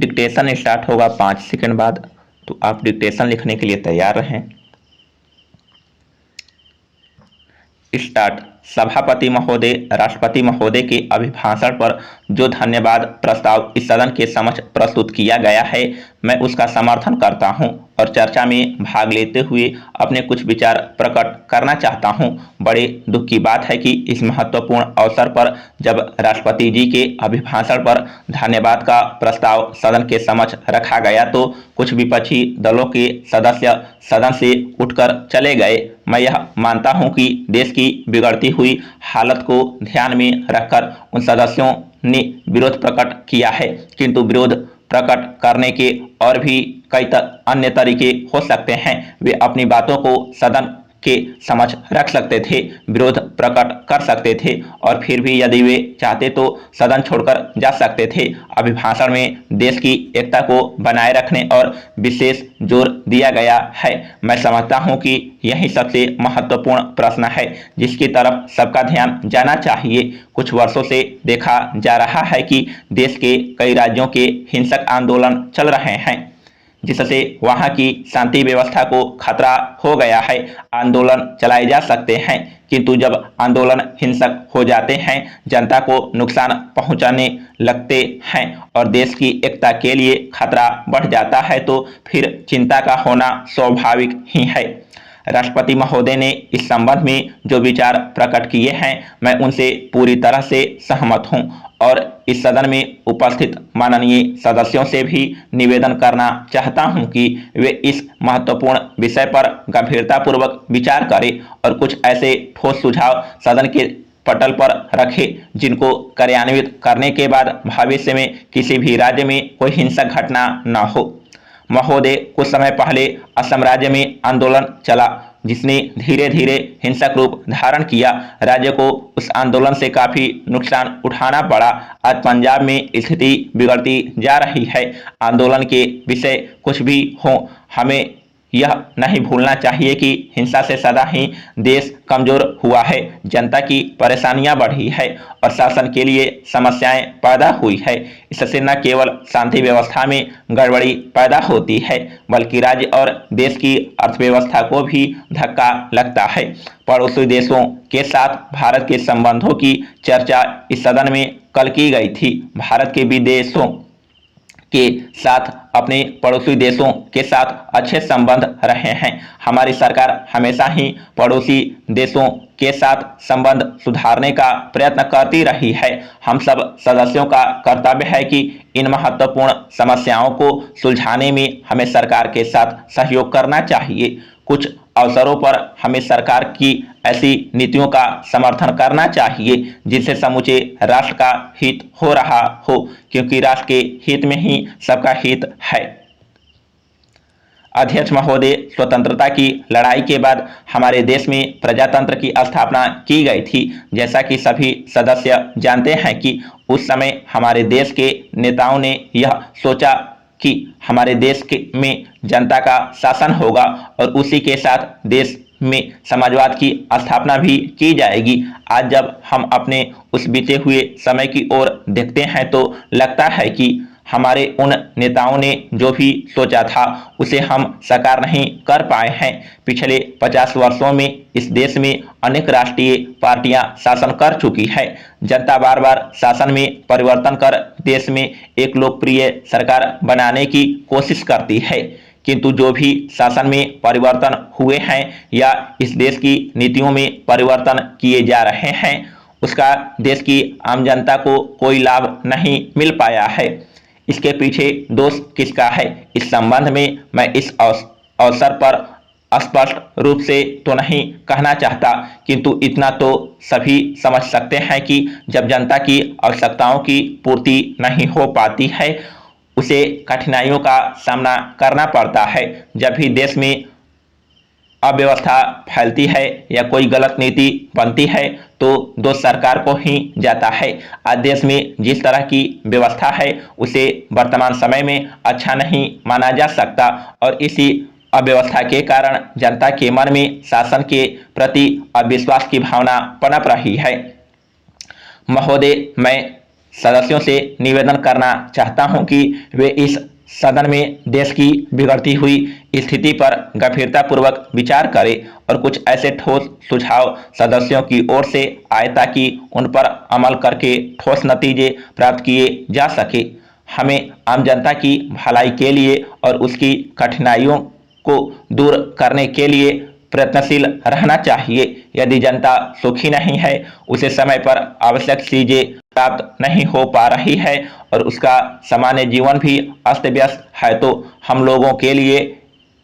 Dictation start होगा 5 second बाद, तो आप डिक्टेशन लिखने के लिए तैयार रहें। स्टार्ट। सभापति महोदय, राष्ट्रपति महोदय के अभिभाषण पर जो धन्यवाद प्रस्ताव इस सदन के समक्ष प्रस्तुत किया गया है, मैं उसका समर्थन करता हूं और चर्चा में भाग लेते हुए अपने कुछ विचार प्रकट करना चाहता हूं। बड़े दुख की बात है कि इस महत्वपूर्ण अवसर पर जब राष्ट्रपति जी के अभिभाषण पर धन्यवाद का प्रस्ताव सदन के समक्ष रखा गया तो कुछ विपक्षी दलों के सदस्य सदन से उठकर चले गए। मैं यह मानता हूं कि देश की बिगड़ती हुई हालत को ध्यान में रखकर उन सदस्यों ने विरोध प्रकट किया है, किंतु विरोध प्रकट करने के और भी कई अन्य तरीके हो सकते हैं। वे अपनी बातों को सदन के समक्ष रख सकते थे, विरोध प्रकट कर सकते थे और फिर भी यदि वे चाहते तो सदन छोड़कर जा सकते थे। अभिभाषण में देश की एकता को बनाए रखने और विशेष जोर दिया गया है। मैं समझता हूं कि यही सबसे महत्वपूर्ण प्रश्न है जिसकी तरफ सबका ध्यान जाना चाहिए। कुछ वर्षों से देखा जा रहा है कि देश के कई राज्यों के हिंसक आंदोलन चल रहे हैं जिससे वहां की शांति व्यवस्था को खतरा हो गया है। आंदोलन चलाए जा सकते हैं, किंतु जब आंदोलन हिंसक हो जाते हैं, जनता को नुकसान पहुंचाने लगते हैं और देश की एकता के लिए खतरा बढ़ जाता है तो फिर चिंता का होना स्वाभाविक ही है। राष्ट्रपति महोदय ने इस संबंध में जो विचार प्रकट किए हैं, मैं उनसे पूरी तरह से सहमत हूं और इस सदन में उपस्थित माननीय सदस्यों से भी निवेदन करना चाहता हूं कि वे इस महत्वपूर्ण विषय पर गंभीरतापूर्वक विचार करें और कुछ ऐसे ठोस सुझाव सदन के पटल पर रखें जिनको कार्यान्वित करने के बाद भविष्य में किसी भी राज्य में कोई हिंसक घटना न हो। महोदय, कुछ समय पहले असम राज्य में आंदोलन चला जिसने धीरे धीरे हिंसक रूप धारण किया। राज्य को उस आंदोलन से काफी नुकसान उठाना पड़ा। आज पंजाब में स्थिति बिगड़ती जा रही है। आंदोलन के विषय कुछ भी हो, हमें यह नहीं भूलना चाहिए कि हिंसा से सदा ही देश कमजोर हुआ है, जनता की परेशानियां बढ़ी है और शासन के लिए समस्याएं पैदा हुई है। इससे न केवल शांति व्यवस्था में गड़बड़ी पैदा होती है बल्कि राज्य और देश की अर्थव्यवस्था को भी धक्का लगता है। पड़ोसी देशों के साथ भारत के संबंधों की चर्चा इस सदन में कल की गई थी। भारत के विदेशों के साथ अपने पड़ोसी देशों के साथ अच्छे संबंध रहे हैं। हमारी सरकार हमेशा ही पड़ोसी देशों के साथ संबंध सुधारने का प्रयत्न करती रही है। हम सब सदस्यों का कर्तव्य है कि इन महत्वपूर्ण समस्याओं को सुलझाने में हमें सरकार के साथ सहयोग करना चाहिए। कुछ अवसरों पर हमें सरकार की ऐसी नीतियों का समर्थन करना चाहिए जिससे समूचे राष्ट्र का हित हो रहा हो, क्योंकि राष्ट्र के हित में ही सबका हित है। अध्यक्ष महोदय, स्वतंत्रता की लड़ाई के बाद हमारे देश में प्रजातंत्र की स्थापना की गई थी। जैसा कि सभी सदस्य जानते हैं कि उस समय हमारे देश के नेताओं ने यह सोचा कि हमारे देश में जनता का शासन होगा और उसी के साथ देश में समाजवाद की स्थापना भी की जाएगी। आज जब हम अपने उस बीते हुए समय की ओर देखते हैं तो लगता है कि हमारे उन नेताओं ने जो भी सोचा था उसे हम साकार नहीं कर पाए हैं। पिछले 50 वर्षों में इस देश में अनेक राष्ट्रीय पार्टियां शासन कर चुकी है। जनता बार बार शासन में परिवर्तन कर देश में एक लोकप्रिय सरकार बनाने की कोशिश करती है, किंतु जो भी शासन में परिवर्तन हुए हैं या इस देश की नीतियों में परिवर्तन किए जा रहे हैं उसका देश की आम जनता को कोई लाभ नहीं मिल पाया है। इसके पीछे दोष किसका है? इस संबंध में मैं इस अवसर पर स्पष्ट रूप से तो नहीं कहना चाहता, किंतु इतना तो सभी समझ सकते हैं कि जब जनता की आवश्यकताओं की पूर्ति नहीं हो पाती है उसे कठिनाइयों का सामना करना पड़ता है। जब भी देश में अव्यवस्था फैलती है या कोई गलत नीति बनती है तो दोष सरकार को ही जाता है। आज देश में जिस तरह की व्यवस्था है उसे वर्तमान समय में अच्छा नहीं माना जा सकता और इसी अव्यवस्था के कारण जनता के मन में शासन के प्रति अविश्वास की भावना पनप रही है। महोदय, मैं सदस्यों से निवेदन करना चाहता हूं कि वे इस सदन में देश की बिगड़ती हुई स्थिति पर गंभीरतापूर्वक विचार करें और कुछ ऐसे ठोस सुझाव सदस्यों की ओर से आए ताकि उन पर अमल करके ठोस नतीजे प्राप्त किए जा सके। हमें आम जनता की भलाई के लिए और उसकी कठिनाइयों को दूर करने के लिए प्रयत्नशील रहना चाहिए। यदि जनता सुखी नहीं है, उसे समय पर आवश्यक चीजें प्राप्त नहीं हो पा रही है और उसका सामान्य जीवन भी अस्त व्यस्त है, तो हम लोगों के लिए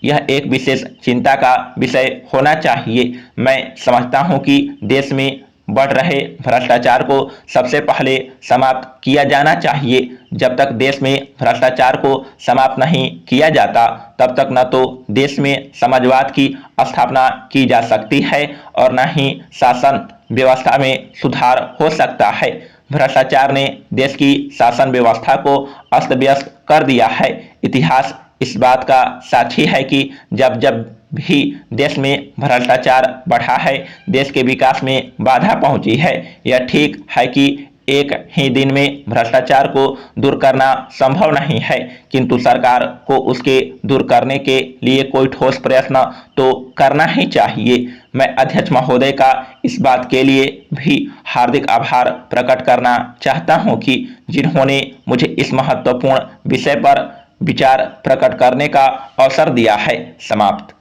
यह एक विशेष चिंता का विषय होना चाहिए। मैं समझता हूं कि देश में बढ़ रहे भ्रष्टाचार को सबसे पहले समाप्त किया जाना चाहिए। जब तक देश में भ्रष्टाचार को समाप्त नहीं किया जाता, तब तक न तो देश में समाजवाद की स्थापना की जा सकती है और न ही शासन व्यवस्था में सुधार हो सकता है। भ्रष्टाचार ने देश की शासन व्यवस्था को अस्त व्यस्त कर दिया है। इतिहास इस बात का साक्षी है कि जब जब भी देश में भ्रष्टाचार बढ़ा है, देश के विकास में बाधा पहुंची है। यह ठीक है कि एक ही दिन में भ्रष्टाचार को दूर करना संभव नहीं है, किंतु सरकार को उसके दूर करने के लिए कोई ठोस प्रयत्न तो करना ही चाहिए। मैं अध्यक्ष महोदय का इस बात के लिए भी हार्दिक आभार प्रकट करना चाहता हूं कि जिन्होंने मुझे इस महत्वपूर्ण विषय पर विचार प्रकट करने का अवसर दिया है। समाप्त।